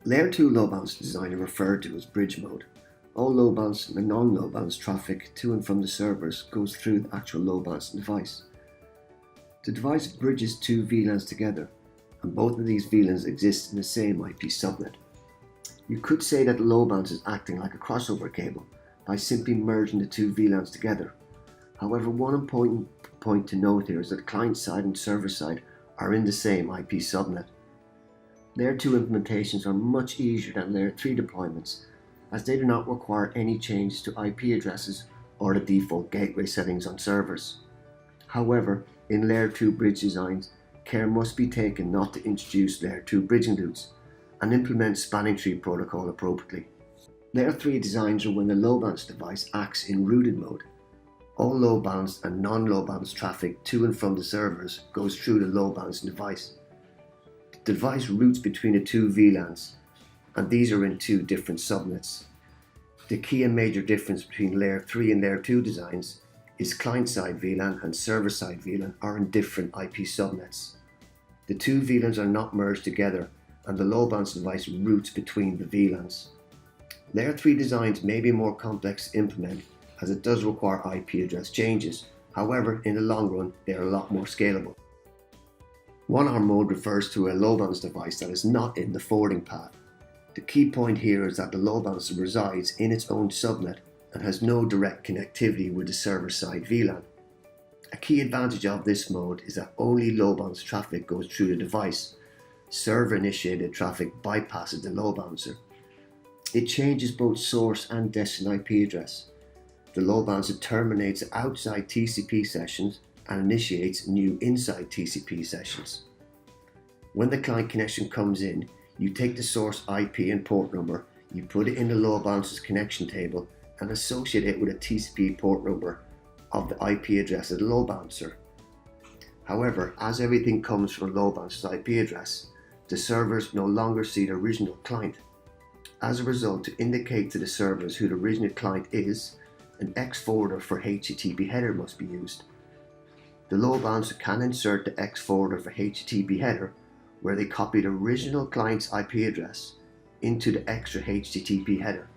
Layer 2 load balance design are referred to as bridge mode. All load balance and non-load balance traffic to and from the servers goes through the actual load balancing device. The device bridges two VLANs together, and both of these VLANs exist in the same IP subnet. You could say that the load balance is acting like a crossover cable by simply merging the two VLANs together. However, one important point to note here is that client side and server side are in the same IP subnet. Layer 2 implementations are much easier than Layer 3 deployments, as they do not require any changes to IP addresses or the default gateway settings on servers. However, in Layer 2 bridge designs, care must be taken not to introduce Layer 2 bridging loops and implement spanning tree protocol appropriately. Layer 3 designs are when the load balance device acts in rooted mode. All load balanced and non-load balanced traffic to and from the servers goes through the load balancing device. The device routes between the two VLANs, and these are in two different subnets. The key and major difference between Layer 3 and Layer 2 designs is client-side VLAN and server-side VLAN are in different IP subnets. The two VLANs are not merged together, and the load balance device routes between the VLANs. Layer 3 designs may be more complex to implement, as it does require IP address changes. However, in the long run, they are a lot more scalable. 1R mode refers to a load balance device that is not in the forwarding path. The key point here is that the load balancer resides in its own subnet and has no direct connectivity with the server-side VLAN. A key advantage of this mode is that only load balance traffic goes through the device. Server-initiated traffic bypasses the load balancer. It changes both source and destination IP address. The load balancer terminates outside TCP sessions and initiates new inside TCP sessions. When the client connection comes in, you take the source IP and port number, you put it in the load balancer's connection table and associate it with a TCP port number of the IP address of the load balancer. However, as everything comes from the load balancer's IP address, the servers no longer see the original client. As a result, to indicate to the servers who the original client is, an X forwarder for HTTP header must be used. The load balancer can insert the X forwarder for HTTP header, where they copy the original client's IP address into the extra HTTP header.